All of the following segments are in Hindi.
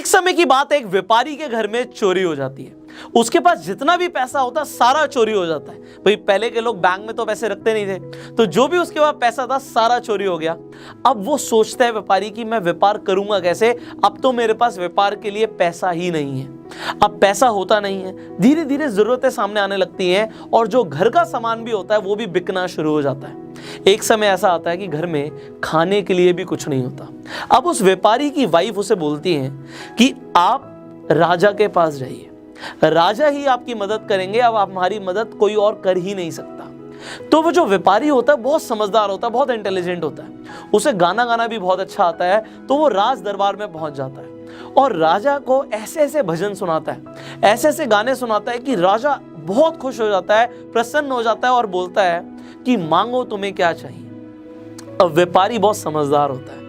समय की बात है, एक व्यापारी के घर में चोरी हो जाती है। उसके पास जितना भी पैसा होता है सारा चोरी हो जाता है। भाई पहले के लोग बैंक में तो पैसे रखते नहीं थे, तो जो भी उसके पास पैसा था सारा चोरी हो गया। अब वो सोचता है व्यापारी कि मैं व्यापार करूंगा कैसे, अब तो मेरे पास व्यापार के लिए पैसा ही नहीं है। अब पैसा होता नहीं है, धीरे धीरे जरूरतें सामने आने लगती हैं और जो घर का सामान भी होता है वो भी बिकना शुरू हो जाता है। एक समय ऐसा आता है कि घर में खाने के लिए भी कुछ नहीं होता। अब उस व्यापारी की वाइफ उसे बोलती है कि आप राजा के पास जाइए, राजा ही आपकी मदद करेंगे, अब आप हमारी मदद कोई और कर ही नहीं सकता। तो वो जो व्यापारी होता है बहुत समझदार होता है, बहुत इंटेलिजेंट होता है, उसे गाना भी बहुत अच्छा आता है। तो वो राज दरबार में पहुंच जाता है और राजा को ऐसे ऐसे भजन सुनाता है, ऐसे ऐसे गाने सुनाता है कि राजा बहुत खुश हो जाता है, प्रसन्न हो जाता है और बोलता है कि मांगो तुम्हें क्या चाहिए। अब व्यापारी बहुत समझदार होता है।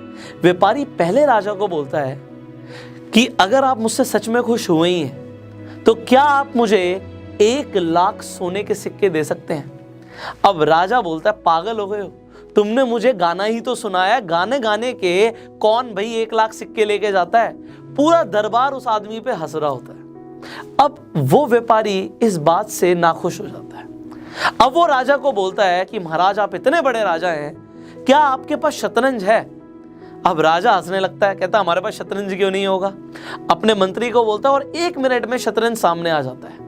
व्यापारी पहले राजा को बोलता है कि अगर आप मुझसे सच में खुश हुए ही हैं तो क्या आप मुझे 1 लाख सोने के सिक्के दे सकते हैं। अब राजा बोलता है पागल हो गए हो, तुमने मुझे गाना ही तो सुनाया, गाने गाने के कौन भाई 1 लाख सिक्के लेके जाता है। पूरा दरबार उस आदमी पे हंस रहा होता है। अब वो व्यापारी इस बात से नाखुश हो जाता है। अब वो राजा को बोलता है कि महाराज आप इतने बड़े राजा हैं, क्या आपके पास शतरंज है। अब राजा हंसने लगता है, कहता हमारे पास शतरंज क्यों नहीं होगा। अपने मंत्री को बोलता है और 1 मिनट में शतरंज सामने आ जाता है।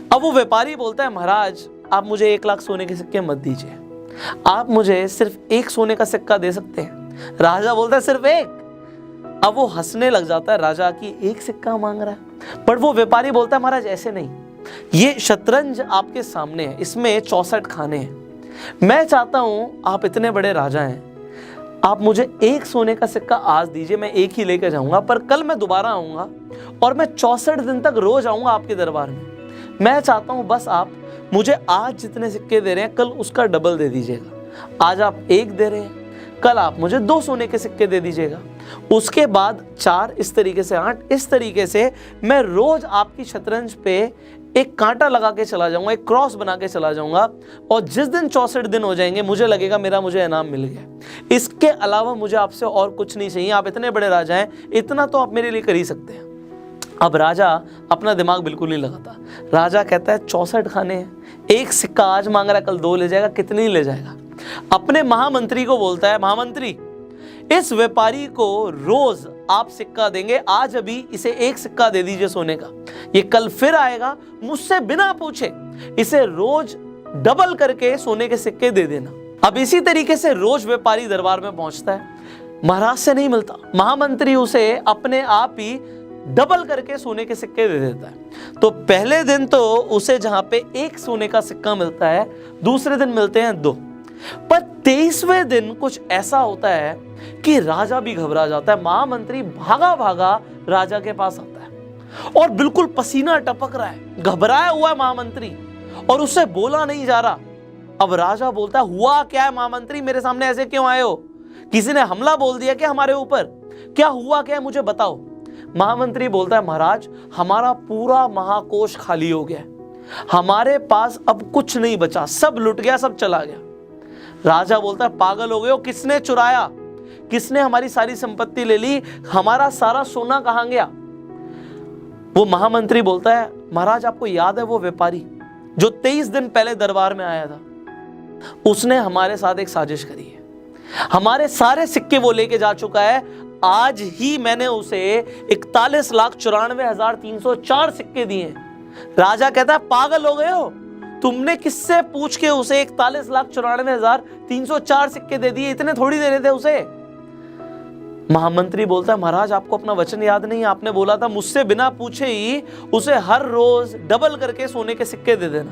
अब वो व्यापारी बोलता है महाराज आप मुझे 1 लाख सोने के सिक्के मत दीजिए, आप मुझे सिर्फ 1 सोने का सिक्का दे सकते हैं। राजा बोलता है सिर्फ 1। अब वो हंसने लग जाता है राजा की 1 सिक्का मांग रहा है। पर वो व्यापारी बोलता है महाराज ऐसे नहीं, ये शतरंज आपके सामने है, इसमें 64 खाने हैं। मैं चाहता हूं आप इतने बड़े राजा हैं, आप मुझे 1 सोने का सिक्का आज दीजिए, मैं 1 ही लेकर जाऊंगा, पर कल मैं दोबारा आऊंगा और मैं 64 दिन तक रोज आऊंगा आपके दरबार में। मैं चाहता हूं बस आप मुझे आज जितने सिक्के दे रहे हैं कल उसका डबल दे दीजिएगा। आज आप 1 दे रहे हैं, कल आप मुझे 2 सोने के सिक्के दे दीजिएगा, उसके बाद 4, इस तरीके से 8, इस तरीके से मैं रोज आपकी शतरंज पे एक कांटा लगा के चला जाऊंगा, एक क्रॉस बना के चला जाऊंगा और जिस दिन 64 दिन हो जाएंगे मुझे लगेगा मुझे इनाम मिल गया। इसके अलावा मुझे आपसे और कुछ नहीं चाहिए, आप इतने बड़े राजा हैं, इतना तो आप मेरे लिए कर ही सकते हैं। अब राजा अपना दिमाग बिल्कुल नहीं लगाता। राजा कहता है 64 खाने हैं, 1 सिक्का आज मांग रहा है, कल 2 ले जाएगा, कितनी ले जाएगा। अपने महामंत्री को बोलता है महामंत्री इस व्यापारी को रोज आप सिक्का देंगे, आज अभी इसे 1 सिक्का दे दीजिए सोने का, ये कल फिर आएगा मुझसे बिना पूछे इसे रोज डबल करके सोने के सिक्के दे देना। अब इसी तरीके से रोज व्यापारी दरबार में पहुंचता है, महाराज से नहीं मिलता, महामंत्री उसे अपने आप ही डबल करके सोने के सिक्के दे देता है। तो पहले दिन तो उसे जहां पे 1 सोने का सिक्का मिलता है, दूसरे दिन मिलते हैं 2, पर 23वें दिन कुछ ऐसा होता है कि राजा भी घबरा जाता है। महामंत्री भागा भागा राजा के पास आता है और बिल्कुल पसीना टपक रहा है, घबराया हुआ है महामंत्री और उससे बोला नहीं जा रहा। अब राजा बोलता है हुआ क्या है महामंत्री, मेरे सामने ऐसे क्यों आए हो, किसी ने हमला बोल दिया क्या हमारे ऊपर, क्या हुआ क्या है मुझे बताओ। महामंत्री बोलता है महाराज हमारा पूरा महाकोष खाली हो गया, हमारे पास अब कुछ नहीं बचा, सब लुट गया, सब चला गया। राजा बोलता है पागल हो गए हो, किसने चुराया, किसने हमारी सारी संपत्ति ले ली, हमारा सारा सोना कहां गया। वो महामंत्री बोलता है महाराज आपको याद है वो व्यापारी जो 23 दिन पहले दरबार में आया था, उसने हमारे साथ एक साजिश करी है, हमारे सारे सिक्के वो लेके जा चुका है। आज ही मैंने उसे 41,94,304 सिक्के दिए। राजा कहता है पागल हो गए हो, तुमने किससे पूछ के उसे 41,94,304 सिक्के दे दिए, इतने थोड़ी देने थे उसे। महामंत्री बोलता है महाराज आपको अपना वचन याद नहीं, आपने बोला था मुझसे बिना पूछे ही उसे हर रोज डबल करके सोने के सिक्के दे देना।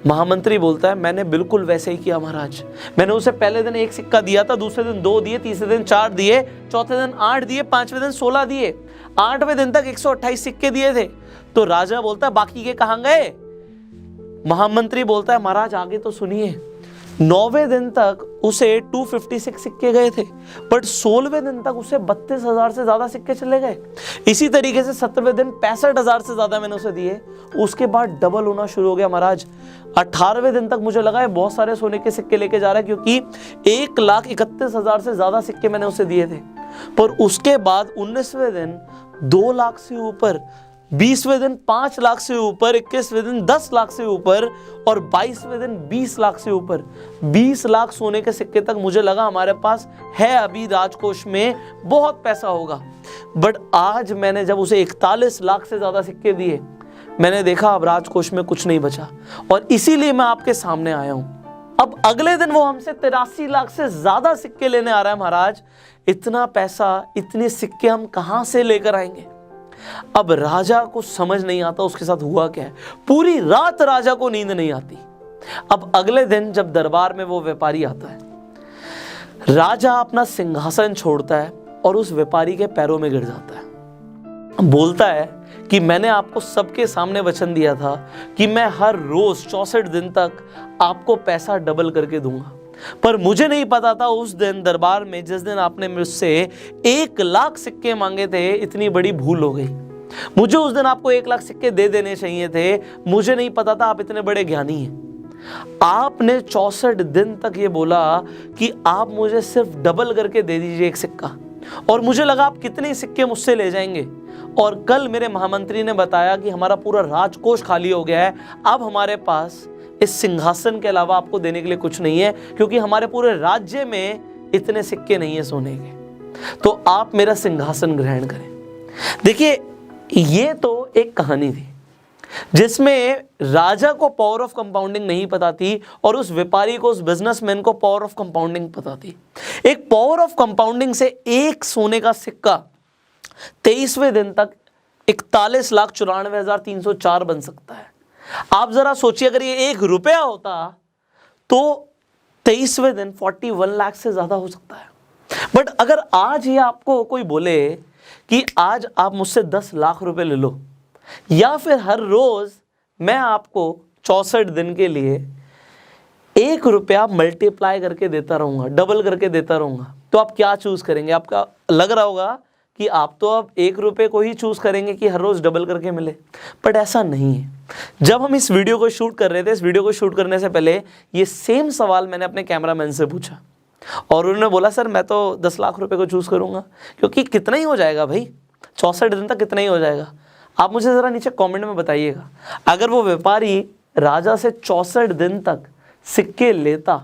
महामंत्री बोलता है मैंने बिल्कुल वैसे ही किया महाराज, मैंने उसे पहले दिन 1 सिक्का दिया था, दूसरे दिन 2 दिए, तीसरे दिन 4 दिए, चौथे दिन 8 दिए, 5वें दिन 16 दिए, 8वें दिन तक 128 सिक्के दिए थे। तो राजा बोलता है बाकी के कहां गए। महामंत्री बोलता है महाराज आगे तो सुनिए, 9वें दिन तक उसे 256 सिक्के गए थे, बट 16वें दिन तक उसे 32,000 से ज्यादा सिक्के चले गए। इसी तरीके से 17वें दिन 65,000 से ज्यादा मैंने उसे दिए, उसके बाद डबल होना शुरू हो गया महाराज। 18वें दिन तक मुझे लगा है बहुत सारे सोने के सिक्के लेके जा रहा है, क्योंकि 1,31,000 से ज्यादा सिक्के मैंने उसे दिए थे। पर उसके बाद 19वें दिन 2 लाख से ऊपर, 20वें दिन 5 लाख से ऊपर, 21वें दिन 10 लाख से ऊपर और 22वें दिन 20 लाख से ऊपर। 20 लाख सोने के सिक्के तक मुझे लगा हमारे पास है, अभी राजकोष में बहुत पैसा होगा। बट आज मैंने जब उसे 41 लाख से ज्यादा सिक्के दिए, मैंने देखा अब राजकोष में कुछ नहीं बचा, और इसीलिए मैं आपके सामने आया हूं। अब अगले दिन वो हमसे 83 लाख से ज्यादा सिक्के लेने आ रहा है। महाराज, इतना पैसा, इतने सिक्के हम कहां से लेकर आएंगे? अब राजा को समझ नहीं आता उसके साथ हुआ क्या है। पूरी रात राजा को नींद नहीं आती। अब अगले दिन जब दरबार में वो व्यापारी आता है, राजा अपना सिंहासन छोड़ता है और उस व्यापारी के पैरों में गिर जाता है। बोलता है कि मैंने आपको सबके सामने वचन दिया था कि मैं हर रोज 64 दिन तक आपको पैसा डबल करके दूंगा, पर मुझे नहीं पता था उस दिन दरबार में जिस दिन आपने मुझसे 1 लाख सिक्के मांगे थे, इतनी बड़ी भूल हो गई। मुझे उस दिन आपको 1 लाख सिक्के दे देने चाहिए थे, मुझे नहीं पता था आप इतने बड़े ज्ञानी हैं। आपने 64 दिन तक ये बोला कि आप मुझे सिर्फ डबल करके दे दीजिए 1 सिक्का, और मुझे लगा आप कितने सिक्के मुझसे ले जाएंगे। और कल मेरे महामंत्री ने बताया कि हमारा पूरा राजकोष खाली हो गया है, अब हमारे पास इस सिंहासन के अलावा आपको देने के लिए कुछ नहीं है, क्योंकि हमारे पूरे राज्य में इतने सिक्के नहीं है सोने के, तो आप मेरा सिंहासन ग्रहण करें। देखिए, ये तो एक कहानी थी जिसमें राजा को पावर ऑफ कंपाउंडिंग नहीं पता थी और उस व्यापारी को, उस बिजनेसमैन को पावर ऑफ कंपाउंडिंग पता थी। एक पावर ऑफ कंपाउंडिंग से एक सोने का सिक्का 23वें दिन तक 41,94,304 बन सकता है। आप जरा सोचिए, अगर ये 1 रुपया होता तो 23वें दिन 41 लाख से ज्यादा हो सकता है। बट अगर आज ये आपको कोई बोले कि आज आप मुझसे 10 लाख रुपए ले लो, या फिर हर रोज मैं आपको 64 दिन के लिए 1 रुपया मल्टीप्लाई करके देता रहूंगा, डबल करके देता रहूंगा, तो आप क्या चूज करेंगे? आपका लग रहा होगा कि आप तो अब 1 रुपये को ही चूज करेंगे कि हर रोज डबल करके मिले, बट ऐसा नहीं है। जब हम इस वीडियो को शूट कर रहे थे, इस वीडियो को शूट करने से पहले ये सेम सवाल मैंने अपने कैमरामैन से पूछा, और उन्होंने बोला सर मैं तो 10 लाख रुपए को चूज करूंगा, क्योंकि कितना ही हो जाएगा भाई, 64 दिन तक कितना ही हो जाएगा। आप मुझे जरा नीचे कमेंट में बताइएगा, अगर वो व्यापारी राजा से 64 दिन तक सिक्के लेता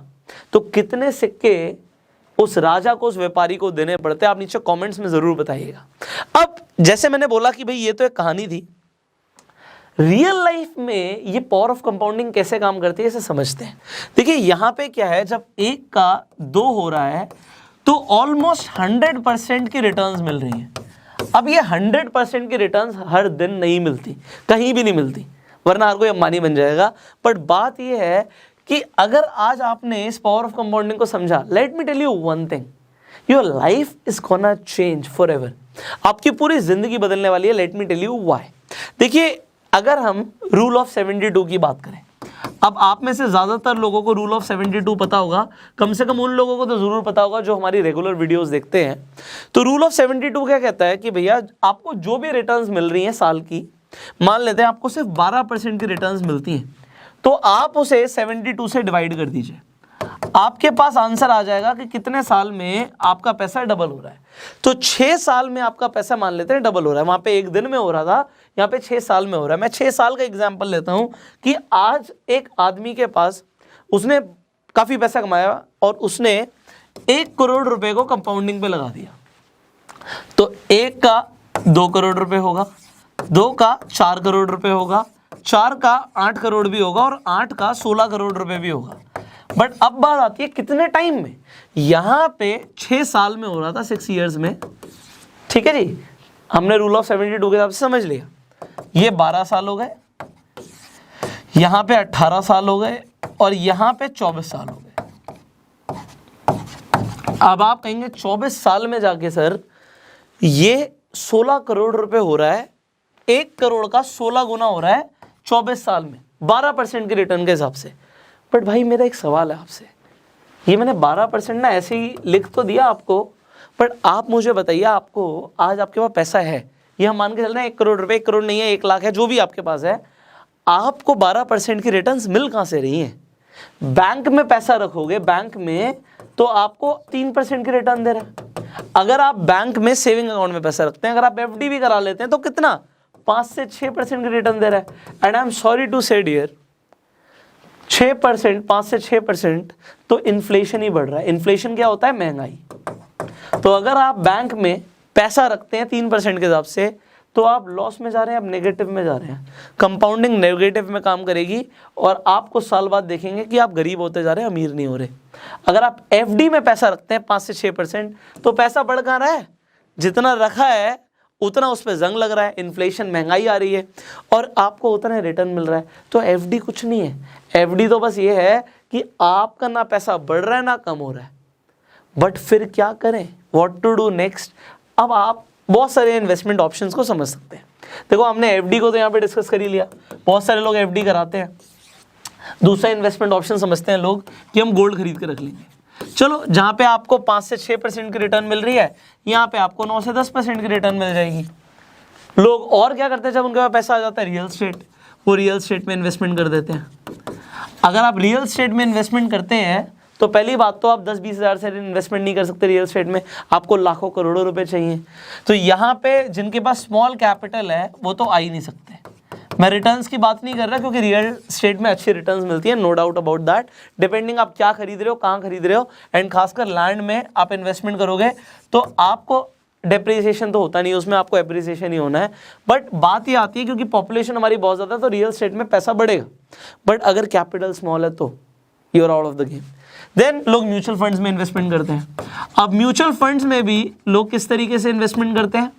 तो कितने सिक्के उस राजा को, उस व्यापारी को देने पड़ते? आप नीचे कमेंट्स में जरूर बताइएगा। अब जैसे मैंने बोला कि भाई ये तो एक कहानी थी, रियल लाइफ में ये पावर ऑफ कंपाउंडिंग कैसे काम करती है इसे समझते हैं। देखिए यहाँ पे क्या है, जब 1 का 2 हो रहा है तो ऑलमोस्ट 100% की रिटर्न्स मिल रही हैं। अब ये 100% की रिटर्न्स हर दिन नहीं मिलती, कहीं भी नहीं मिलती, वरना हर कोई अंबानी बन जाएगा। बट बात ये है कि अगर आज आपने इस पावर ऑफ कंपाउंडिंग को समझा, let me tell you one thing, your life is gonna change forever. आपकी पूरी जिंदगी बदलने वाली है। Let me tell you why. देखिए, अगर हम रूल ऑफ 72 की बात करें, अब आप में से ज्यादातर लोगों को रूल ऑफ 72 पता होगा, कम से कम उन लोगों को तो जरूर पता होगा जो हमारी रेगुलर वीडियोस देखते हैं। तो रूल ऑफ 72 क्या कहता है कि भैया आपको जो भी रिटर्न्स मिल रही हैं साल की, मान लेते हैं आपको सिर्फ 12% की रिटर्न्स मिलती हैं, तो आप उसे 72 से डिवाइड कर दीजिए, आपके पास आंसर आ जाएगा कि कितने साल में आपका पैसा डबल हो रहा है। तो 6 साल में आपका पैसा मान लेते हैं डबल हो रहा है। वहां पे 1 दिन में हो रहा था, यहाँ पे 6 साल में हो रहा है। मैं 6 साल का एग्जांपल लेता हूं कि आज एक आदमी के पास, उसने काफी पैसा कमाया और उसने 1 करोड़ रुपए को कंपाउंडिंग पे लगा दिया। तो 1 का 2 करोड़ रुपए होगा, 2 का 4 करोड़ रुपए होगा, 4 का 8 करोड़ भी होगा और 8 का 16 करोड़ रुपए भी होगा। बट अब बात आती है कितने टाइम में। यहां पे 6 साल में हो रहा था, 6 इयर्स में, ठीक है जी। हमने रूल ऑफ 72 के हिसाब से समझ लिया। ये 12 साल हो गए, यहां पे 18 साल हो गए और यहां पे 24 साल हो गए। अब आप कहेंगे 24 साल में जाके सर ये 16 करोड़ रुपए हो रहा है, 1 करोड़ का 16 गुना हो रहा है 24 साल में, 12% की रिटर्न के हिसाब से। बट भाई मेरा एक सवाल है आपसे, ये मैंने 12% ना ऐसे ही लिख तो दिया आपको, बट आप मुझे बताइए, आपको आज आपके पास पैसा है, ये हम मान के चल रहे हैं 1 करोड़ रुपए, 1 करोड़ नहीं है 1 लाख है, जो भी आपके पास है, आपको 12% की रिटर्न्स मिल कहाँ से रही हैं? बैंक में पैसा रखोगे, बैंक में तो आपको 3% की रिटर्न दे रहा है। अगर आप बैंक में सेविंग अकाउंट में पैसा रखते हैं, अगर आप एफडी भी करा लेते हैं तो कितना 5 से 6% की रिटर्न दे रहा है। And I am sorry to say dear 6%, 5 से 6% तो इन्फ्लेशन ही बढ़ रहा है। इन्फ्लेशन क्या होता है? महंगाई। तो अगर आप बैंक में पैसा रखते हैं 3% के हिसाब से तो आप लॉस में जा रहे हैं, आप नेगेटिव में जा रहे हैं। कंपाउंडिंग नेगेटिव में काम करेगी और आपको साल बाद देखेंगे कि आप गरीब होते जा रहे हैं, अमीर नहीं हो रहे। अगर आप एफडी में पैसा रखते हैं 5 से 6% तो पैसा बढ़ कहाँ रहा है? जितना रखा है उतना उस पर जंग लग रहा है, इन्फ्लेशन महंगाई आ रही है और आपको उतना रिटर्न मिल रहा है। तो एफडी कुछ नहीं है। एफडी तो बस ये है कि आपका ना पैसा बढ़ रहा है ना कम हो रहा है। बट फिर क्या करें? What to do next? अब आप बहुत सारे इन्वेस्टमेंट ऑप्शंस को समझ सकते हैं। देखो हमने एफडी को तो यहाँ पे डिस्कस कर ही लिया, बहुत सारे लोग एफडी कराते हैं। दूसरा इन्वेस्टमेंट ऑप्शन समझते हैं लोग कि हम गोल्ड खरीद के रख लेंगे। चलो जहाँ पे आपको 5 से 6% की रिटर्न मिल रही है, यहाँ पे आपको 9 से 10% की रिटर्न मिल जाएगी। लोग और क्या करते हैं जब उनके पास पैसा आ जाता है? Real estate. वो रियल स्टेट में इन्वेस्टमेंट कर देते हैं। अगर आप रियल स्टेट में इन्वेस्टमेंट करते हैं तो पहली बात तो आप 10-20 हज़ार से इन्वेस्टमेंट नहीं कर सकते रियल स्टेट में, आपको लाखों करोड़ों रुपए चाहिए। तो यहाँ पे जिनके पास स्मॉल कैपिटल है वो तो आ ही नहीं सकते। मैं रिटर्न्स की बात नहीं कर रहा क्योंकि रियल स्टेट में अच्छी रिटर्न्स मिलती है, no doubt about that. Depending आप क्या खरीद रहे हो, कहाँ खरीद रहे हो, एंड खासकर लैंड में आप इन्वेस्टमेंट करोगे तो आपको डेप्रिसिएशन तो होता नहीं, उसमें आपको एप्रिसिएशन ही होना है। बट बात ये आती है क्योंकि पॉपुलेशन हमारी बहुत ज़्यादा है तो रियल स्टेट में पैसा बढ़ेगा। बट अगर कैपिटल स्मॉल है तो you are out of the game. Then लोग म्यूचुअल फंड्स में इन्वेस्टमेंट करते हैं। अब म्यूचुअल फंड्स में भी लोग किस तरीके से इन्वेस्टमेंट करते हैं?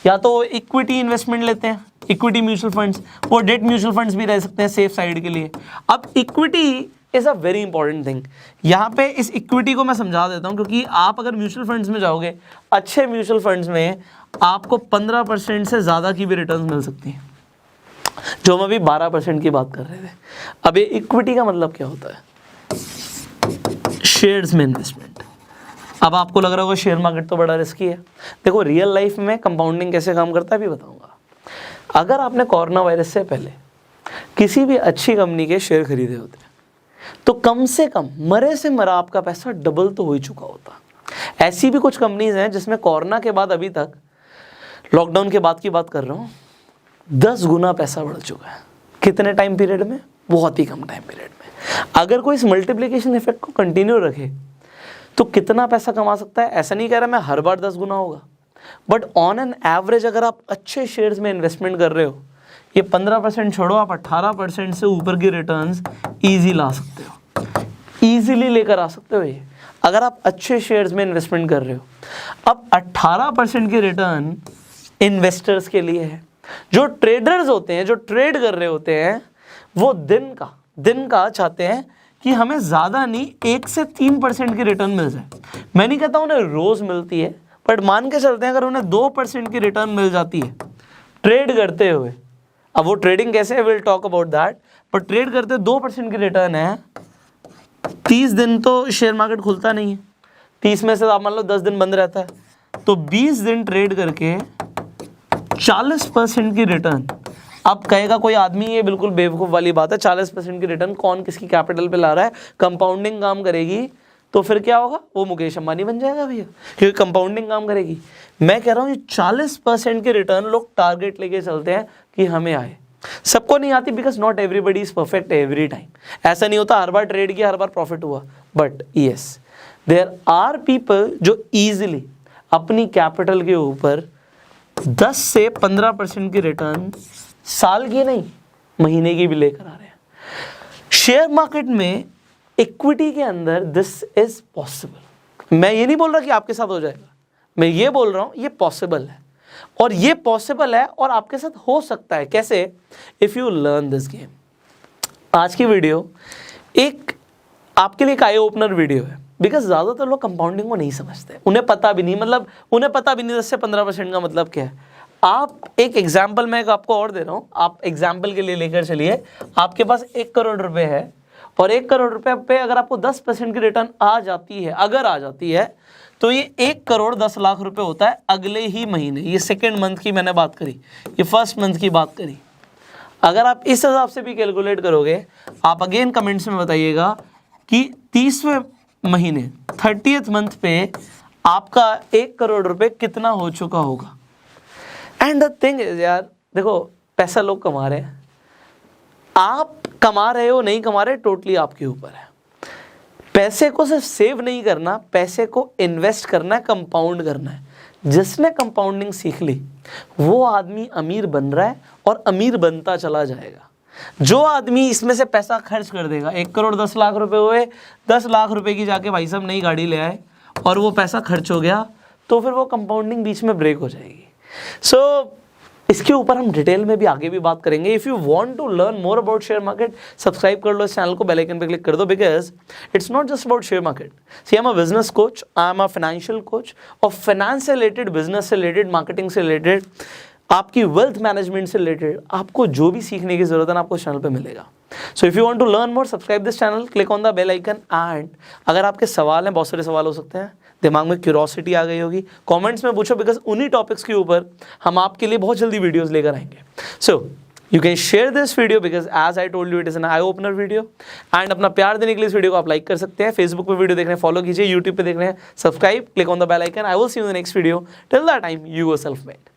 या तो इक्विटी इन्वेस्टमेंट लेते हैं, इक्विटी म्यूचुअल फंड्स, और डेट म्यूचुअल फंड्स भी रह सकते हैं सेफ साइड के लिए। अब equity is a very important thing. यहाँ पे इस इक्विटी को मैं समझा देता हूँ क्योंकि आप अगर म्यूचुअल फंड्स में जाओगे, अच्छे म्यूचुअल फंड्स में आपको 15% से ज़्यादा की भी रिटर्न मिल सकती है, जो हम अभी 12% की बात कर रहे थे। अब ये इक्विटी का मतलब क्या होता है? शेयर्स में इन्वेस्टमेंट। अब आपको लग रहा होगा शेयर मार्केट तो बड़ा रिस्की है। देखो रियल लाइफ में कंपाउंडिंग कैसे काम करता है भी बताऊंगा। अगर आपने कोरोना वायरस से पहले किसी भी अच्छी कंपनी के शेयर खरीदे होते तो कम से कम मरे से मरा आपका पैसा डबल तो हो ही चुका होता। ऐसी भी कुछ कंपनीज हैं जिसमें कोरोना के बाद अभी तक, लॉकडाउन के बाद की बात कर रहा हूँ, 10 गुना पैसा बढ़ चुका है। कितने टाइम पीरियड में? बहुत ही कम टाइम पीरियड में। अगर कोई इस मल्टीप्लिकेशन इफेक्ट को कंटिन्यू रखे तो कितना पैसा कमा सकता है? ऐसा नहीं कह रहा मैं हर बार 10 गुना होगा, बट ऑन एन एवरेज अगर आप अच्छे शेयर्स में इन्वेस्टमेंट कर रहे हो, ये 15% छोड़ो, आप 18% से ऊपर की रिटर्न्स ईजी ला सकते हो, ईजिली लेकर आ सकते हो ये, अगर आप अच्छे शेयर्स में इन्वेस्टमेंट कर रहे हो। अब 18% की रिटर्न इन्वेस्टर्स के लिए है। जो ट्रेडर्स होते हैं, जो ट्रेड कर रहे होते हैं, वो दिन का चाहते हैं कि हमें ज़्यादा नहीं 1 से 3% की रिटर्न मिल जाए। मैं नहीं कहता उन्हें रोज़ मिलती है, बट मान के चलते हैं अगर उन्हें 2% की रिटर्न मिल जाती है ट्रेड करते हुए। अब वो ट्रेडिंग कैसे है, विल टॉक अबाउट दैट, पर ट्रेड करते 2% की रिटर्न है। 30 दिन तो शेयर मार्केट खुलता नहीं है, 30 में से आप मान लो 10 दिन बंद रहता है, तो 20 दिन ट्रेड करके 40% की रिटर्न। अब कहेगा कोई आदमी ये बिल्कुल बेवकूफ़ वाली बात है, 40% की रिटर्न कौन किसकी कैपिटल पे ला रहा है? कंपाउंडिंग काम करेगी तो फिर क्या होगा? वो मुकेश अंबानी बन जाएगा भैया, क्योंकि कंपाउंडिंग काम करेगी। मैं कह रहा हूँ ये 40% की रिटर्न लोग टारगेट लेके चलते हैं कि हमें आए। सबको नहीं आती, because not everybody is perfect every time. ऐसा नहीं होता हर बार ट्रेड किया हर बार प्रॉफिट हुआ, but yes there are people जो ईजिली अपनी कैपिटल के ऊपर 10 से 15% की रिटर्न साल की नहीं महीने की भी लेकर आ रहे हैं। शेयर मार्केट में, इक्विटी के अंदर दिस इज पॉसिबल। मैं ये नहीं बोल रहा कि आपके साथ हो जाएगा, मैं ये बोल रहा हूँ ये पॉसिबल है, और ये पॉसिबल है और आपके साथ हो सकता है। कैसे? If you learn this game. आज की वीडियो एक आपके लिए एक आई ओपनर वीडियो है, बिकॉज ज़्यादातर लोग कंपाउंडिंग को नहीं समझते, उन्हें पता भी नहीं, मतलब उन्हें पता भी नहीं 10 से 15% का मतलब क्या है। आप एक एग्जाम्पल मैं आपको और दे रहा हूँ, आप एग्जाम्पल के लिए लेकर चलिए। आपके पास 1 करोड़ रुपए है और 1 करोड़ रुपए पे अगर आपको 10% की रिटर्न आ जाती है, अगर आ जाती है, तो ये 1 करोड़ 10 लाख रुपए होता है अगले ही महीने। ये सेकेंड मंथ की मैंने बात करी, ये फर्स्ट मंथ की बात करी। अगर आप इस हिसाब से भी कैलकुलेट करोगे, आप अगेन कमेंट्स में बताइएगा कि 30वें महीने 30th मंथ पे आपका 1 करोड़ रुपए कितना हो चुका होगा। एंड द थिंग इज यार, देखो पैसा लोग कमा रहे हैं, आप कमा रहे हो नहीं कमा रहे टोटली आपके ऊपर है। पैसे को सिर्फ सेव नहीं करना, पैसे को इन्वेस्ट करना है, कंपाउंड करना है। जिसने कंपाउंडिंग सीख ली वो आदमी अमीर बन रहा है और अमीर बनता चला जाएगा। जो आदमी इसमें से पैसा खर्च कर देगा, 1 करोड़ 10 लाख रुपए हुए, 10 लाख रुपए की जाके भाई साहब नई गाड़ी ले आए और वो पैसा खर्च हो गया, तो फिर वो कंपाउंडिंग बीच में ब्रेक हो जाएगी। सो इसके ऊपर हम डिटेल में भी आगे भी बात करेंगे। If you want to learn more about share market, subscribe कर लो इस चैनल को, बेल आइकन पे क्लिक कर दो, because it's not just about share market. See I am a business coach, I am a financial coach, और फाइनेंस से रिलेटेड, बिजनेस से रिलेटेड, मार्केटिंग से रिलेटेड, आपकी वेल्थ मैनेजमेंट से रिलेटेड आपको जो भी सीखने की जरूरत है ना, आपको इस चैनल पे मिलेगा। So if you want to learn more, subscribe this channel, click on the bell icon. And अगर आपके सवाल हैं, बहुत सारे सवाल हो सकते हैं, दिमाग में क्यूरोसिटी आ गई होगी, कमेंट्स में पूछो, बिकॉज उन्हीं टॉपिक्स के ऊपर हम आपके लिए बहुत जल्दी वीडियोस लेकर आएंगे। So you can share this video because as I told you it is an eye opener video. And अपना प्यार देने के लिए इस वीडियो को आप लाइक कर सकते हैं। फेसबुक पे वीडियो देख रहे हैं फॉलो कीजिए, यूट्यूब पे देख रहे हैं subscribe, click on the bell icon. I will see you in the next video. Till that time, you are self made.